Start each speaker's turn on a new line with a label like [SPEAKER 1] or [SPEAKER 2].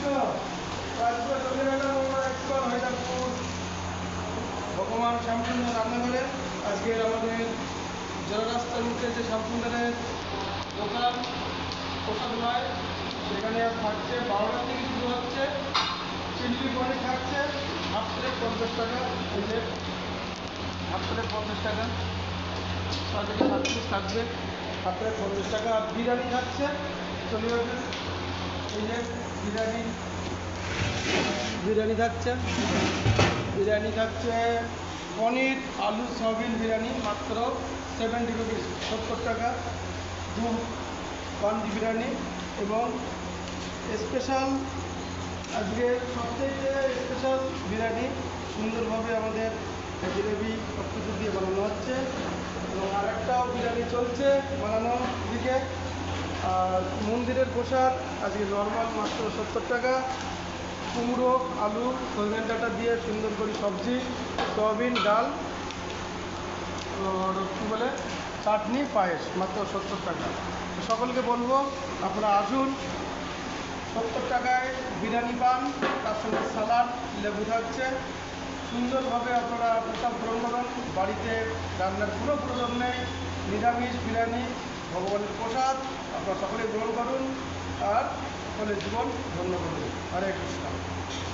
[SPEAKER 1] আজকে চলে গেলাম আমরা একবার হায়দারপুর ভগবান শ্যামসুন্দর রান্নাঘরে। আজকের আমাদের জনরাস্তার মুখে যে শ্যামসুন্দরের দোকান প্রসাদময়, সেখানে থাকছে 12টা থেকে শুরু হচ্ছে। চিলি পনির থাকছে হাফ প্লেট 50 টাকা, এই যে হাফ প্লেট 50 টাকা, 6 থেকে 7 পিস থাকবে, হাফ প্লেট 50 টাকা। আর বিরিয়ানি থাকছে, চলে যাবে এই যে বিরিয়ানি থাকছে। বিরিয়ানি থাকছে পনির আলু সয়াবিন বিরিয়ানি মাত্র 70 রুপিস, 70 টাকা। দু বান্ডি বিরিয়ানি এবং স্পেশাল, আজকে সবথেকে স্পেশাল বিরিয়ানি সুন্দরভাবে আমাদের জিলেবি সব কিছু দিয়ে বানানো হচ্ছে। এবং আরেকটাও বিরিয়ানি চলছে বানানোর দিকে। আর মন্দিরের প্রসাদ আজকে নর্মাল মাত্র 70 টাকা। কুমড়ো আলু সজনে ডাঁটা দিয়ে সুন্দর করে সবজি, সয়াবিন ডাল, আর কী বলে চাটনি পায়েস মাত্র 70 টাকা। সকলকে বলবো আপনারা আসুন, 70 টাকায় বিরিয়ানি পান, তার সঙ্গে সালাড, লেবু থাকছে। সুন্দরভাবে আপনারা প্রসাদ গ্রহণ করুন। বাড়িতে রান্নার কোনো প্রয়োজন নেই, নিরামিষ বিরিয়ানি ভগবানের প্রসাদ আপনারা সকলে গ্রহণ করুন আর সকলের জীবন ধন্য করুন। হরে কৃষ্ণ।